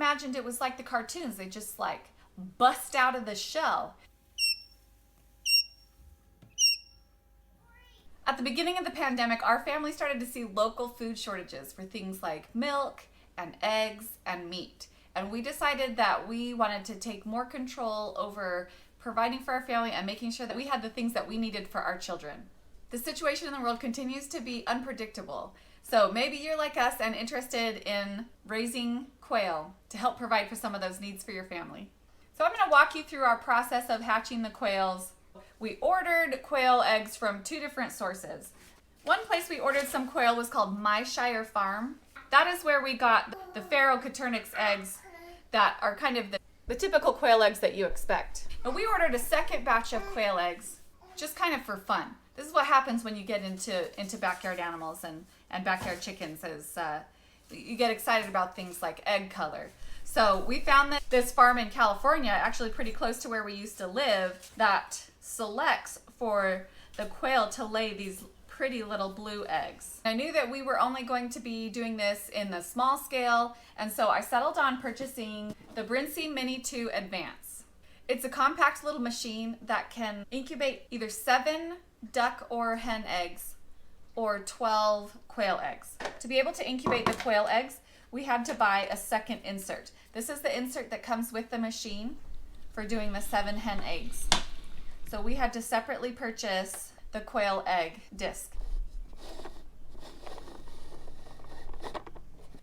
imagined it was like the cartoons. They just like bust out of the shell. At the beginning of the pandemic, our family started to see local food shortages for things like milk and eggs and meat. And we decided that we wanted to take more control over providing for our family and making sure that we had the things that we needed for our children. The situation in the world continues to be unpredictable. So maybe you're like us and interested in raising quail to help provide for some of those needs for your family. So I'm going to walk you through our process of hatching the quails. We ordered quail eggs from 2 different sources. One place we ordered some quail was called Myshire Farm. That is where we got the Pharaoh-Coturnix eggs that are kind of the typical quail eggs that you expect. But we ordered a second batch of quail eggs just kind of for fun. This is what happens when you get into backyard animals and backyard chickens is you get excited about things like egg color. So we found that this farm in California, actually pretty close to where we used to live, that selects for the quail to lay these pretty little blue eggs. I knew that we were only going to be doing this in the small scale, and so I settled on purchasing the Brinsea Mini II Advanced. It's a compact little machine that can incubate either 7 duck or hen eggs or 12 quail eggs. To be able to incubate the quail eggs, we had to buy a second insert. This is the insert that comes with the machine for doing the 7 hen eggs. So we had to separately purchase the quail egg disc.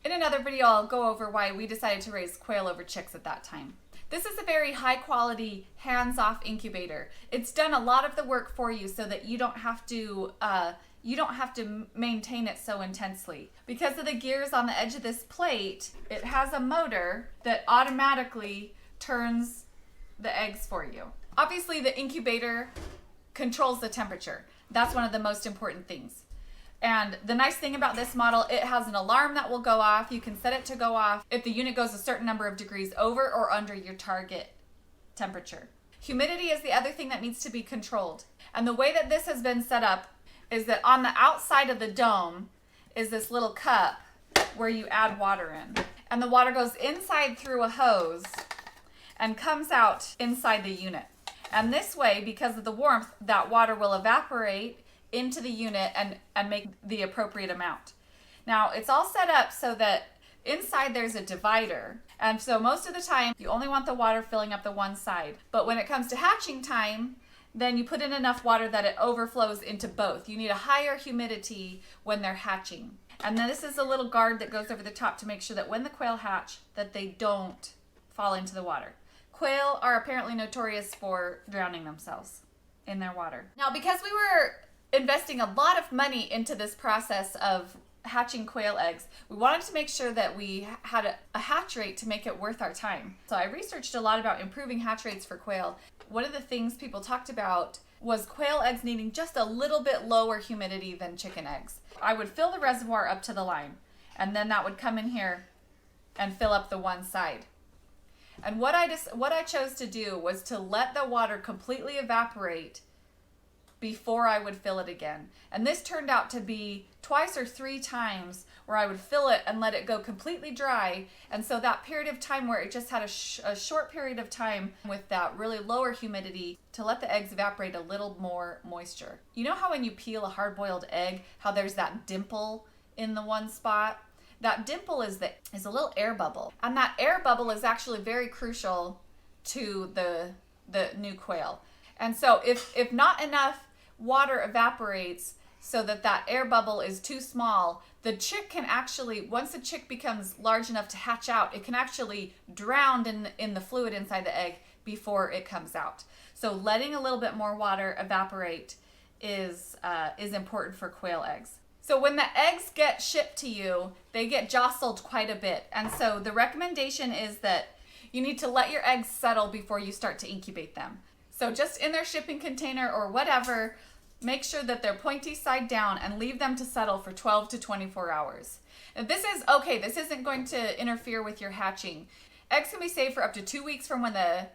In another video, I'll go over why we decided to raise quail over chicks at that time. This is a very high quality, hands-off incubator. It's done a lot of the work for you so that you don't have to maintain it so intensely. Because of the gears on the edge of this plate, it has a motor that automatically turns the eggs for you. Obviously, the incubator controls the temperature. That's one of the most important things. And the nice thing about this model, it has an alarm that will go off. You can set it to go off if the unit goes a certain number of degrees over or under your target temperature. Humidity is the other thing that needs to be controlled. And the way that this has been set up is that on the outside of the dome is this little cup where you add water in. And the water goes inside through a hose and comes out inside the unit. And this way, because of the warmth, that water will evaporate into the unit and make the appropriate amount. Now, it's all set up so that inside there's a divider. And so most of the time, you only want the water filling up the one side. But when it comes to hatching time, then you put in enough water that it overflows into both. You need a higher humidity when they're hatching. And then this is a little guard that goes over the top to make sure that when the quail hatch, that they don't fall into the water. Quail are apparently notorious for drowning themselves in their water. Now, because we were investing a lot of money into this process of hatching quail eggs, we wanted to make sure that we had a hatch rate to make it worth our time. So I researched a lot about improving hatch rates for quail. One of the things people talked about was quail eggs needing just a little bit lower humidity than chicken eggs. I would fill the reservoir up to the line, and then that would come in here and fill up the one side. And what I chose to do was to let the water completely evaporate before I would fill it again. And this turned out to be 2 or 3 times where I would fill it and let it go completely dry. And so that period of time where it just had a short period of time with that really lower humidity to let the eggs evaporate a little more moisture. You know how when you peel a hard-boiled egg, how there's that dimple in the one spot? That dimple is a little air bubble. And that air bubble is actually very crucial to the new quail. And so if not enough water evaporates so that air bubble is too small, the chick can actually, once the chick becomes large enough to hatch out, it can actually drown in the fluid inside the egg before it comes out. So letting a little bit more water evaporate is important for quail eggs. So when the eggs get shipped to you, they get jostled quite a bit. And so the recommendation is that you need to let your eggs settle before you start to incubate them. So just in their shipping container or whatever, make sure that they're pointy side down and leave them to settle for 12 to 24 hours. And this isn't going to interfere with your hatching. Eggs can be saved for up to 2 weeks from when the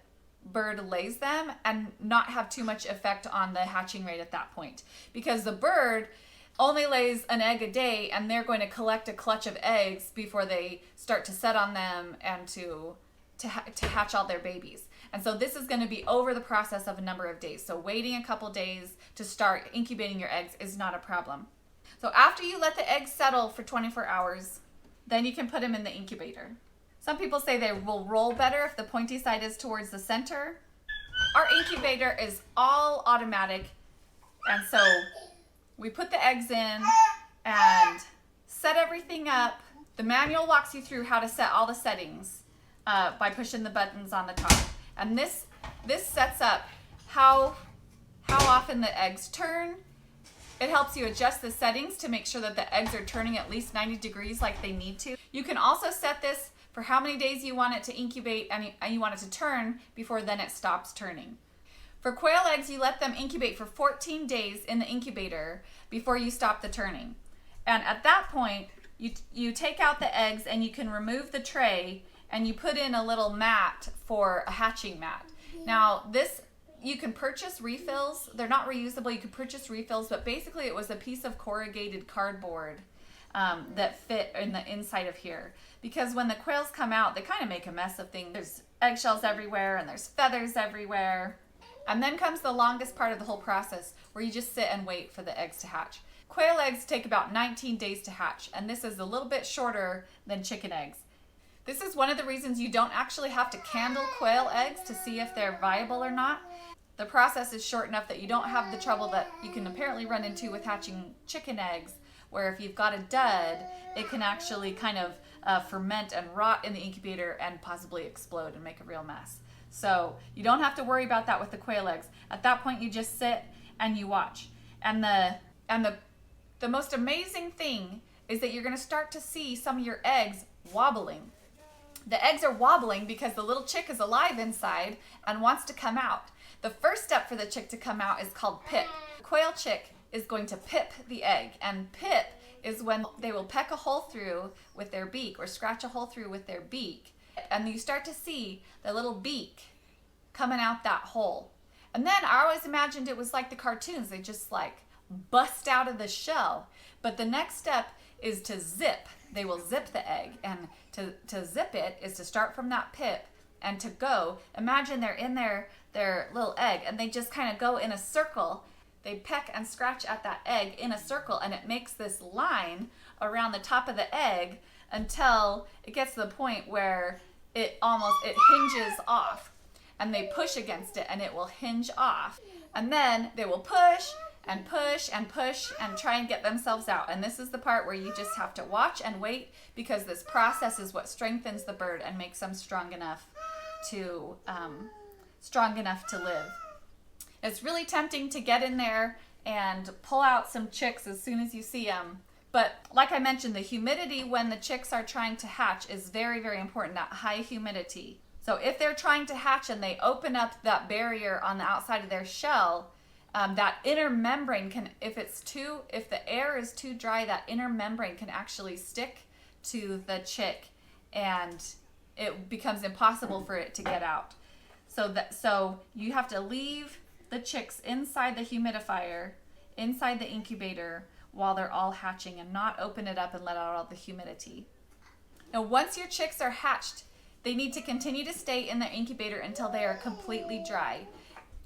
bird lays them and not have too much effect on the hatching rate at that point. Because the bird, only lays an egg a day, and they're going to collect a clutch of eggs before they start to set on them and to hatch all their babies. And so this is going to be over the process of a number of days. So waiting a couple days to start incubating your eggs is not a problem. So after you let the eggs settle for 24 hours, then you can put them in the incubator. Some people say they will roll better if the pointy side is towards the center. Our incubator is all automatic, and so we put the eggs in and set everything up. The manual walks you through how to set all the settings by pushing the buttons on the top. And this sets up how often the eggs turn. It helps you adjust the settings to make sure that the eggs are turning at least 90 degrees like they need to. You can also set this for how many days you want it to incubate and you want it to turn before then it stops turning. For quail eggs, you let them incubate for 14 days in the incubator before you stop the turning. And at that point, you take out the eggs and you can remove the tray and you put in a little mat for a hatching mat. Now this, you can purchase refills. They're not reusable. You can purchase refills, but basically it was a piece of corrugated cardboard that fit in the inside of here. Because when the quails come out, they kind of make a mess of things. There's eggshells everywhere and there's feathers everywhere. And then comes the longest part of the whole process, where you just sit and wait for the eggs to hatch. Quail eggs take about 19 days to hatch, and this is a little bit shorter than chicken eggs. This is one of the reasons you don't actually have to candle quail eggs to see if they're viable or not. The process is short enough that you don't have the trouble that you can apparently run into with hatching chicken eggs, where if you've got a dud, it can actually kind of ferment and rot in the incubator and possibly explode and make a real mess. So you don't have to worry about that with the quail eggs. At that point, you just sit and you watch. And the most amazing thing is that you're going to start to see some of your eggs wobbling. The eggs are wobbling because the little chick is alive inside and wants to come out. The first step for the chick to come out is called pip. The quail chick is going to pip the egg, and pip is when they will peck a hole through with their beak or scratch a hole through with their beak. And you start to see the little beak coming out that hole. And then I always imagined it was like the cartoons. They just like bust out of the shell. But the next step is to zip. They will zip the egg. And to zip it is to start from that pip and to go. Imagine they're in their little egg and they just kind of go in a circle. They peck and scratch at that egg in a circle, and it makes this line around the top of the egg until it gets to the point where it hinges off, and they push against it and it will hinge off, and then they will push and push and push and try and get themselves out. And this is the part where you just have to watch and wait, because this process is what strengthens the bird and makes them strong enough to live. It's really tempting to get in there and pull out some chicks as soon as you see them. But like I mentioned, the humidity when the chicks are trying to hatch is very, very important, that high humidity. So if they're trying to hatch and they open up that barrier on the outside of their shell, that inner membrane can, if the air is too dry, that inner membrane can actually stick to the chick and it becomes impossible for it to get out. So you have to leave the chicks inside the humidifier, inside the incubator, while they're all hatching, and not open it up and let out all the humidity. Now, once your chicks are hatched, they need to continue to stay in their incubator until they are completely dry.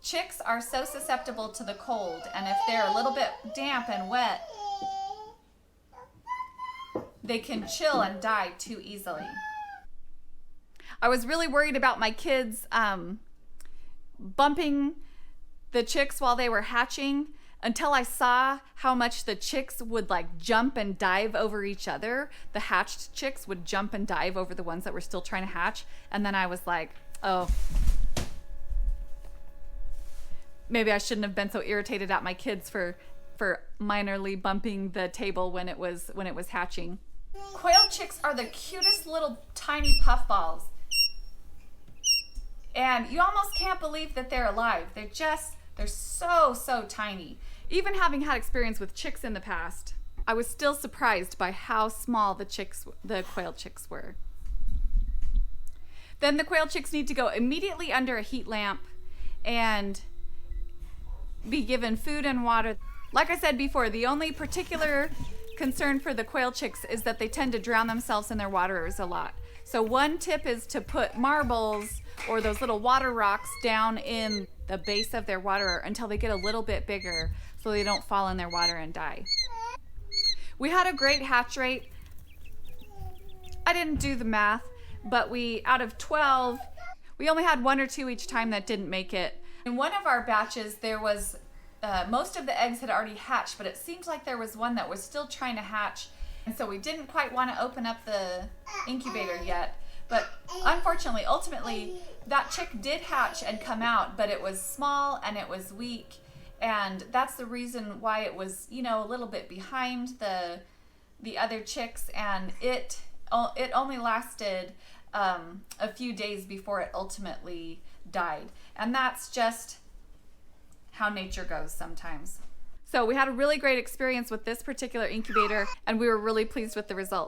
Chicks are so susceptible to the cold, and if they're a little bit damp and wet, they can chill and die too easily. I was really worried about my kids bumping the chicks while they were hatching, until I saw how much the chicks would like jump and dive over each other. The hatched chicks would jump and dive over the ones that were still trying to hatch. And then I was like, oh, maybe I shouldn't have been so irritated at my kids for minorly bumping the table when it was hatching. Quail chicks are the cutest little tiny puffballs. And you almost can't believe that they're alive. They're so tiny. Even having had experience with chicks in the past, I was still surprised by how small the quail chicks were. Then the quail chicks need to go immediately under a heat lamp and be given food and water. Like I said before, the only particular concern for the quail chicks is that they tend to drown themselves in their waterers a lot. So one tip is to put marbles or those little water rocks down in the base of their waterer until they get a little bit bigger so they don't fall in their water and die. We had a great hatch rate. I didn't do the math, but out of 12, we only had 1 or 2 each time that didn't make it. In one of our batches, there was most of the eggs had already hatched, but it seemed like there was one that was still trying to hatch, and so we didn't quite want to open up the incubator yet. But unfortunately, ultimately, that chick did hatch and come out, but it was small and it was weak, and that's the reason why it was, you know, a little bit behind the other chicks, and it only lasted a few days before it ultimately died. And that's just how nature goes sometimes. So we had a really great experience with this particular incubator, and we were really pleased with the result.